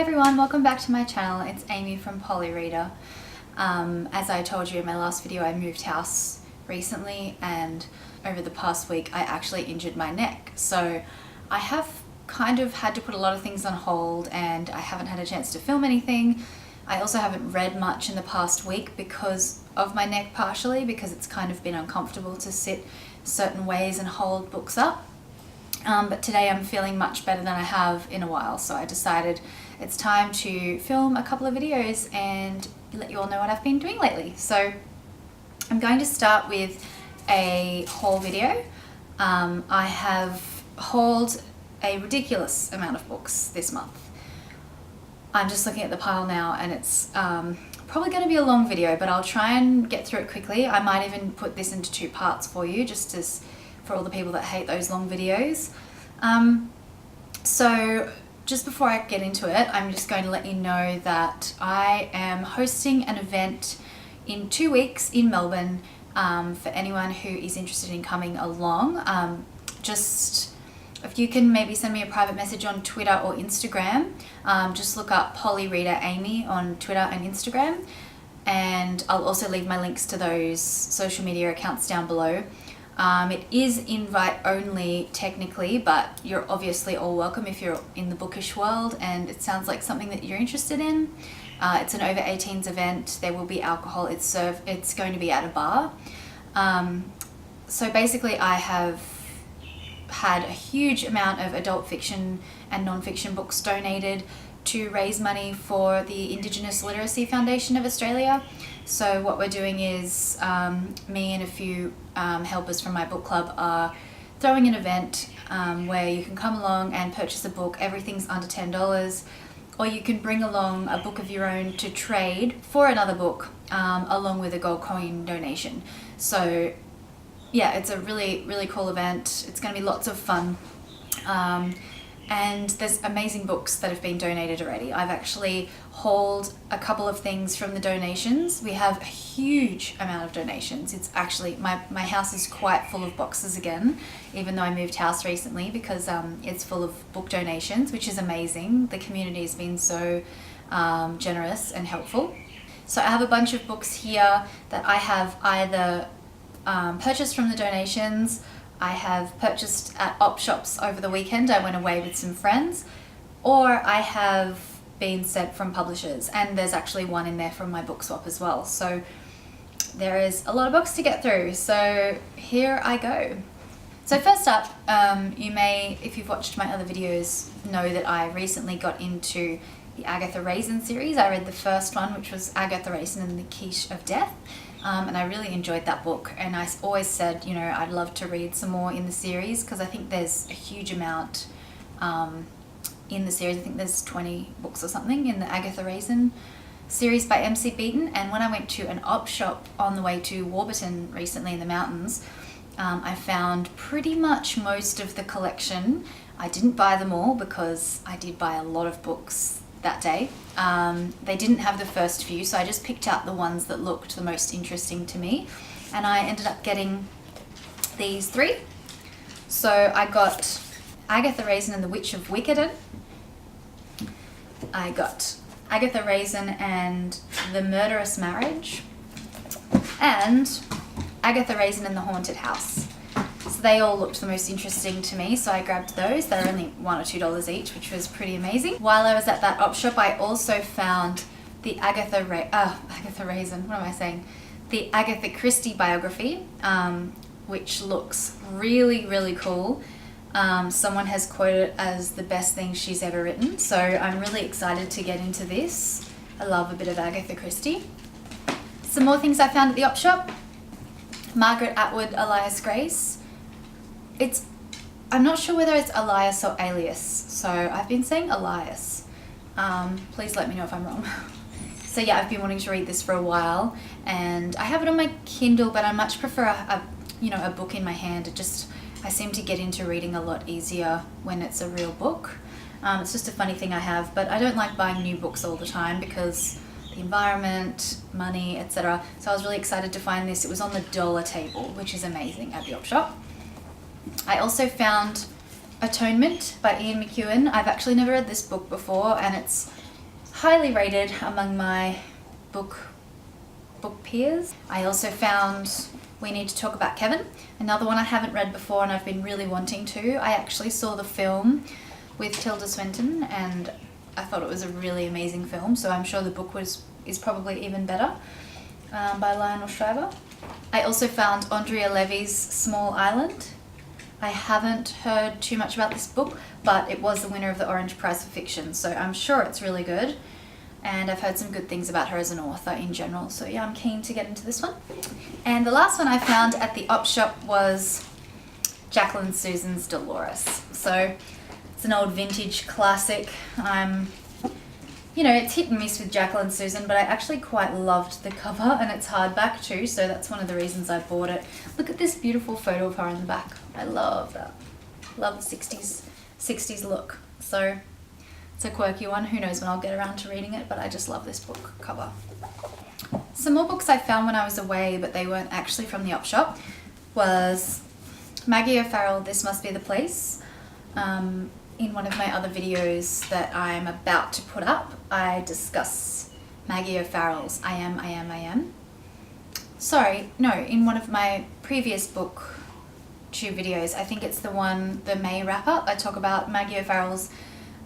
everyone, welcome back to my channel. It's Amy from Polyreader. As I told you in my last video, I moved house recently and over the past week I actually injured my neck. So I have kind of had to put a lot of things on hold and I haven't had a chance to film anything. I also haven't read much in the past week because of my neck, partially because it's kind of been uncomfortable to sit certain ways and hold books up. But today I'm feeling much better than I have in a while, so I decided it's time to film a couple of videos and let you all know what I've been doing lately. So I'm going to start with a haul video. I have hauled a ridiculous amount of books this month. I'm just looking at the pile now and it's probably going to be a long video, but I'll try and get through it quickly. I might even put this into two parts for you, just as for all the people that hate those long videos. So just before I get into it, I'm just going to let you know that I am hosting an event in 2 weeks in Melbourne for anyone who is interested in coming along. Just if you can maybe send me a private message on Twitter or Instagram, just look up Polyreader Amy on Twitter and Instagram, and I'll also leave my links to those social media accounts down below. It is invite only technically, but you're obviously all welcome if you're in the bookish world and it sounds like something that you're interested in. It's an over 18s event. There will be alcohol. It's going to be at a bar. So basically I have had a huge amount of adult fiction and non-fiction books donated to raise money for the Indigenous Literacy Foundation of Australia. So what we're doing is me and a few helpers from my book club are throwing an event where you can come along and purchase a book. Everything's under $10, or you can bring along a book of your own to trade for another book along with a gold coin donation. So yeah, it's a really cool event. It's going to be lots of fun. And there's amazing books that have been donated already. I've actually hauled a couple of things from the donations. We have a huge amount of donations. It's actually, my house is quite full of boxes again, even though I moved house recently, because it's full of book donations, which is amazing. The community has been so generous and helpful. So I have a bunch of books here that I have either purchased from the donations, I have purchased at op shops over the weekend. I went away with some friends, or I have been sent from publishers, and there's actually one in there from my book swap as well. So there is a lot of books to get through. So here I go. So first up, you may, if you've watched my other videos, know that I recently got into the Agatha Raisin series. I read the first one, which was Agatha Raisin and the Quiche of Death. And I really enjoyed that book, and I always said, you know, I'd love to read some more in the series because I think there's a huge amount in the series. I think there's 20 books or something in the Agatha Raisin series by MC Beaton. And when I went to an op shop on the way to Warburton recently in the mountains, I found pretty much most of the collection. I didn't buy them all because I did buy a lot of books that day. They didn't have the first few, so I just picked out the ones that looked the most interesting to me, and I ended up getting these three. So I got Agatha Raisin and the Witch of Wickedon. I got Agatha Raisin and the Murderous Marriage, and Agatha Raisin and the Haunted House. So they all looked the most interesting to me, so I grabbed those. They're only $1 or $2 each, which was pretty amazing. While I was at that op shop, I also found the Agatha Raisin, what am I saying? The Agatha Christie biography, which looks really cool. Someone has quoted it as the best thing she's ever written, so I'm really excited to get into this. I love a bit of Agatha Christie. Some more things I found at the op shop. Margaret Atwood, Elias Grace. I'm not sure whether it's Elias or Alias, so I've been saying Elias. Please let me know if I'm wrong. So yeah, I've been wanting to read this for a while, and I have it on my Kindle, but I much prefer a book in my hand. I seem to get into reading a lot easier when it's a real book. It's just a funny thing I have, but I don't like buying new books all the time because the environment, money, etc. So I was really excited to find this. It was on the dollar table, which is amazing at the op shop. I also found Atonement by Ian McEwan. I've actually never read this book before, and it's highly rated among my book peers. I also found We Need to Talk About Kevin, another one I haven't read before and I've been really wanting to. I actually saw the film with Tilda Swinton and I thought it was a really amazing film, so I'm sure the book is probably even better, by Lionel Shriver. I also found Andrea Levy's Small Island. I haven't heard too much about this book, but it was the winner of the Orange Prize for Fiction, so I'm sure it's really good. And I've heard some good things about her as an author in general, so yeah, I'm keen to get into this one. And the last one I found at the op shop was Jacqueline Susan's Dolores. So it's an old vintage classic. You know, it's hit and miss with Jacqueline Susan, but I actually quite loved the cover, and it's hardback too, so that's one of the reasons I bought it. Look at this beautiful photo of her in the back. I love that. Love the 60s look. So it's a quirky one. Who knows when I'll get around to reading it, but I just love this book cover. Some more books I found when I was away, but they weren't actually from the op shop, was Maggie O'Farrell, This Must Be the Place. In one of my other videos that I'm about to put up, I discuss Maggie O'Farrell's I Am. Sorry, no, in one of my previous booktube videos, I think it's the May wrap-up, I talk about Maggie O'Farrell's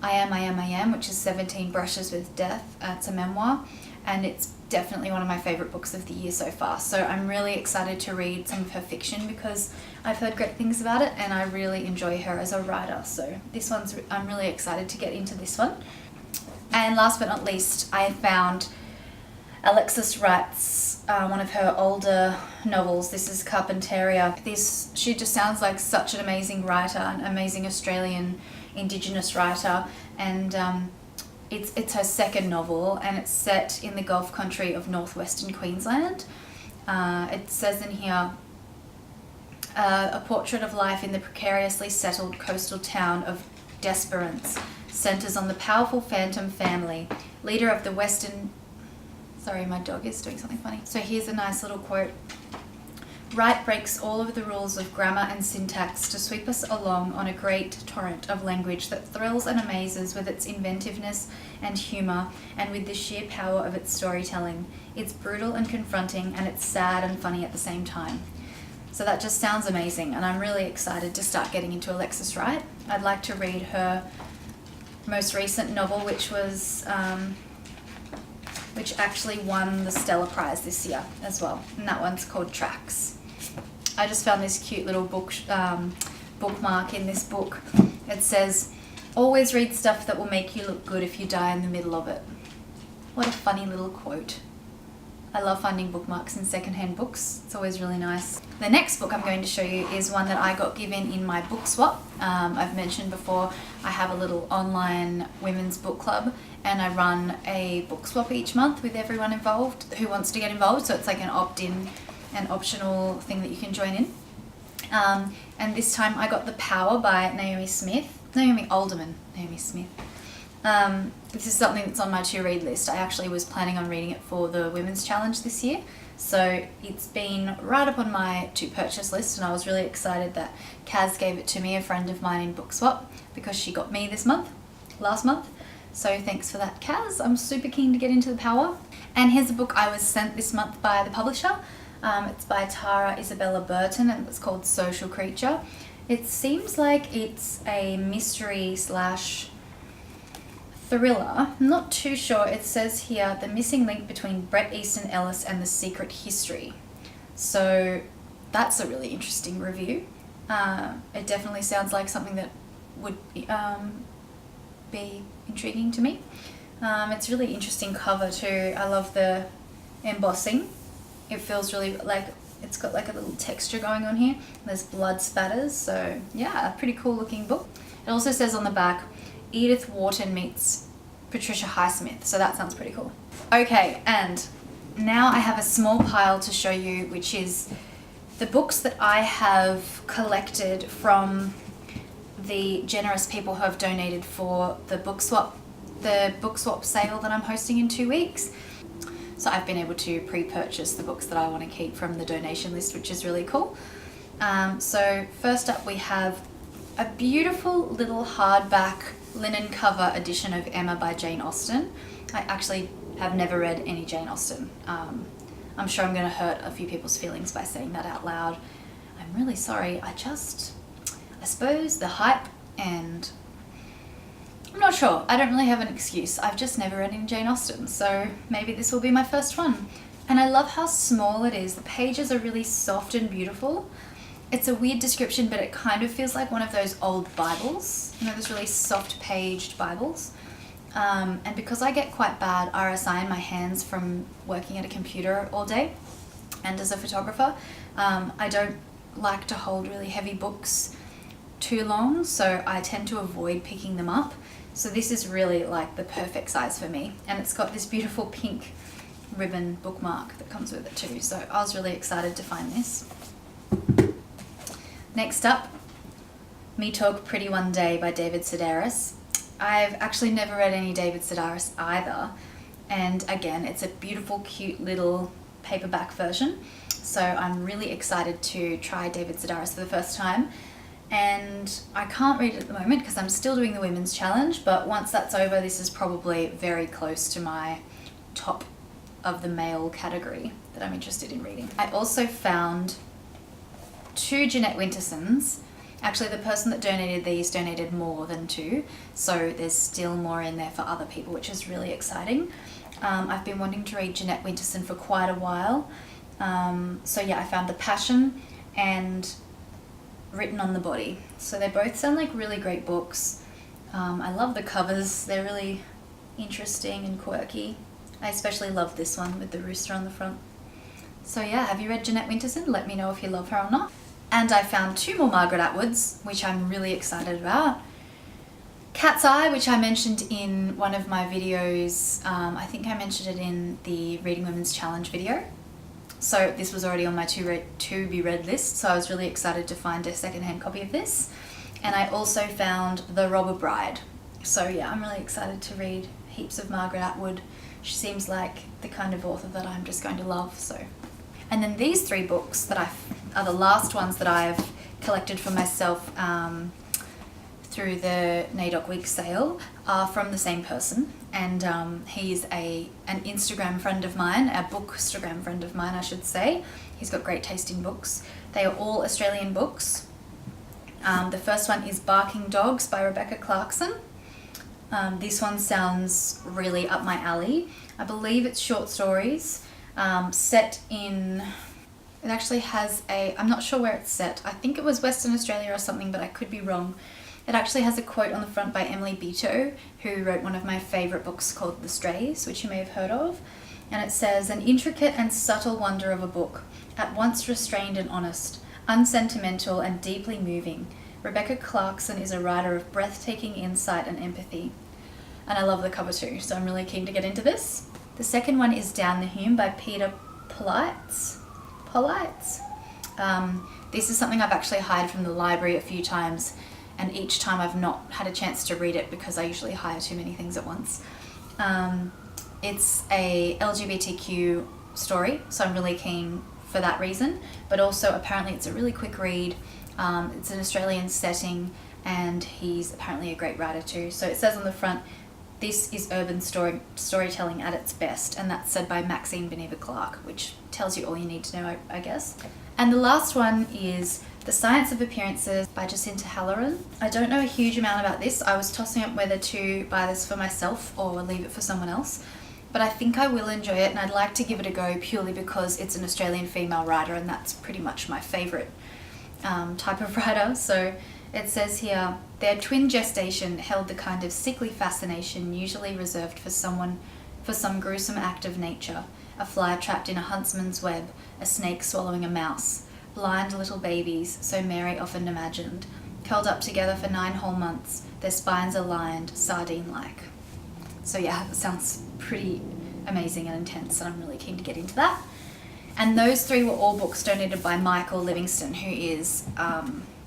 I Am, which is 17 Brushes with Death. It's a memoir, and it's definitely one of my favourite books of the year so far. So I'm really excited to read some of her fiction because I've heard great things about it and I really enjoy her as a writer. So this one's, I'm really excited to get into this one. And last but not least, I found Alexis Wright's one of her older novels. This is Carpentaria. She just sounds like such an amazing writer, an amazing Australian Indigenous writer, and it's her second novel, and it's set in the Gulf country of northwestern Queensland. It says in here, a portrait of life in the precariously settled coastal town of Desperance centres on the powerful Phantom family, leader of the Western... Sorry, my dog is doing something funny. So here's a nice little quote. Wright breaks all of the rules of grammar and syntax to sweep us along on a great torrent of language that thrills and amazes with its inventiveness and humour, and with the sheer power of its storytelling. It's brutal and confronting, and it's sad and funny at the same time. So that just sounds amazing, and I'm really excited to start getting into Alexis Wright. I'd like to read her most recent novel, which actually won the Stella Prize this year as well, and that one's called Tracks. I just found this cute little bookmark in this book. It says, always read stuff that will make you look good if you die in the middle of it. What a funny little quote. I love finding bookmarks in secondhand books. It's always really nice. The next book I'm going to show you is one that I got given in my book swap. I've mentioned before, I have a little online women's book club, and I run a book swap each month with everyone involved who wants to get involved. So it's like an opt-in and optional thing that you can join in. And this time I got The Power by Naomi Smith. This is something that's on my to-read list. I actually was planning on reading it for the Women's Challenge this year. So it's been right up on my to-purchase list, and I was really excited that Kaz gave it to me, a friend of mine in Book Swap, because she got me last month. So thanks for that, Kaz. I'm super keen to get into The Power. And here's a book I was sent this month by the publisher. It's by Tara Isabella Burton, and it's called Social Creature. It seems like it's a mystery / thriller. I'm not too sure. It says here, the missing link between Bret Easton Ellis and the secret history. So that's a really interesting review. It definitely sounds like something that would be intriguing to me. It's really interesting cover too. I love the embossing. It feels really like it's got like a little texture going on here. There's blood spatters, so yeah, a pretty cool looking book. It also says on the back, Edith Wharton meets Patricia Highsmith, so that sounds pretty cool. Okay, and now I have a small pile to show you, which is the books that I have collected from the generous people who have donated for the book swap sale that I'm hosting in 2 weeks. So I've been able to pre-purchase the books that I want to keep from the donation list, which is really cool. So first up we have a beautiful little hardback linen cover edition of Emma by Jane Austen. I actually have never read any Jane Austen. I'm sure I'm going to hurt a few people's feelings by saying that out loud. I'm really sorry. I suppose the hype, and I'm not sure. I don't really have an excuse. I've just never read any Jane Austen, so maybe this will be my first one. And I love how small it is. The pages are really soft and beautiful. It's a weird description, but it kind of feels like one of those old Bibles, you know, those really soft paged Bibles. And because I get quite bad RSI in my hands from working at a computer all day and as a photographer, I don't like to hold really heavy books too long, so I tend to avoid picking them up. So this is really like the perfect size for me, and it's got this beautiful pink ribbon bookmark that comes with it too, so I was really excited to find this. Next up, Me Talk Pretty One Day by David Sedaris. I've actually never read any David Sedaris either, and again, it's a beautiful, cute little paperback version, so I'm really excited to try David Sedaris for the first time. And I can't read it at the moment because I'm still doing the Women's Challenge, but once that's over, this is probably very close to my top of the male category that I'm interested in reading. I also found 2 Jeanette Wintersons. Actually, the person that donated these donated more than 2, so there's still more in there for other people, which is really exciting. I've been wanting to read Jeanette Winterson for quite a while. So yeah, I found The Passion and Written on the Body. So they both sound like really great books. I love the covers. They're really interesting and quirky. I especially love this one with the rooster on the front. So yeah, have you read Jeanette Winterson? Let me know if you love her or not. And I found 2 more Margaret Atwoods, which I'm really excited about. Cat's Eye, which I mentioned in one of my videos. I think I mentioned it in the Reading Women's Challenge video. So this was already on my to be read list, so I was really excited to find a secondhand copy of this. And I also found The Robber Bride. So yeah, I'm really excited to read heaps of Margaret Atwood. She seems like the kind of author that I'm just going to love. So, and then these 3 books that are the last ones that I've collected for myself through the NAIDOC week sale are from the same person, and he's an Instagram friend of mine, a bookstagram friend of mine I should say. He's got great taste in books. They are all Australian books. The first one is Barking Dogs by Rebecca Clarkson. This one sounds really up my alley. I believe it's short stories set in, it actually has I'm not sure where it's set. I think it was Western Australia or something, but I could be wrong. It actually has a quote on the front by Emily Beto, who wrote one of my favourite books called The Strays, which you may have heard of. And it says, "An intricate and subtle wonder of a book, at once restrained and honest, unsentimental and deeply moving. Rebecca Clarkson is a writer of breathtaking insight and empathy." And I love the cover too, so I'm really keen to get into this. The second one is Down the Hume by Peter Polites. This is something I've actually hired from the library a few times, and each time I've not had a chance to read it because I usually hire too many things at once. It's a LGBTQ story, so I'm really keen for that reason, but also apparently it's a really quick read. It's an Australian setting, and he's apparently a great writer too. So it says on the front, "This is urban storytelling at its best," and that's said by Maxine Beneva Clark, which tells you all you need to know, I guess. And the last one is The Science of Appearances by Jacinta Halloran. I don't know a huge amount about this. I was tossing up whether to buy this for myself or leave it for someone else, but I think I will enjoy it, and I'd like to give it a go purely because it's an Australian female writer, and that's pretty much my favourite type of writer. So it says here, "Their twin gestation held the kind of sickly fascination usually reserved for some gruesome act of nature, a fly trapped in a huntsman's web, a snake swallowing a mouse, blind little babies, so Mary often imagined, curled up together for 9 whole months, their spines aligned, sardine-like." So yeah, that sounds pretty amazing and intense, and I'm really keen to get into that. And those 3 were all books donated by Michael Livingston, who is,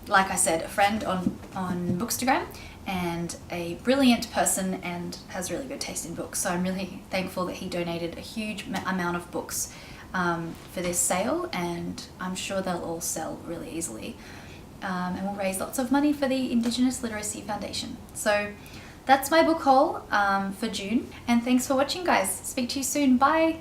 like I said, a friend on Bookstagram and a brilliant person and has really good taste in books. So I'm really thankful that he donated a huge amount of books for this sale, and I'm sure they'll all sell really easily. And we'll raise lots of money for the Indigenous Literacy Foundation. So that's my book haul for June. And thanks for watching, guys. Speak to you soon. Bye.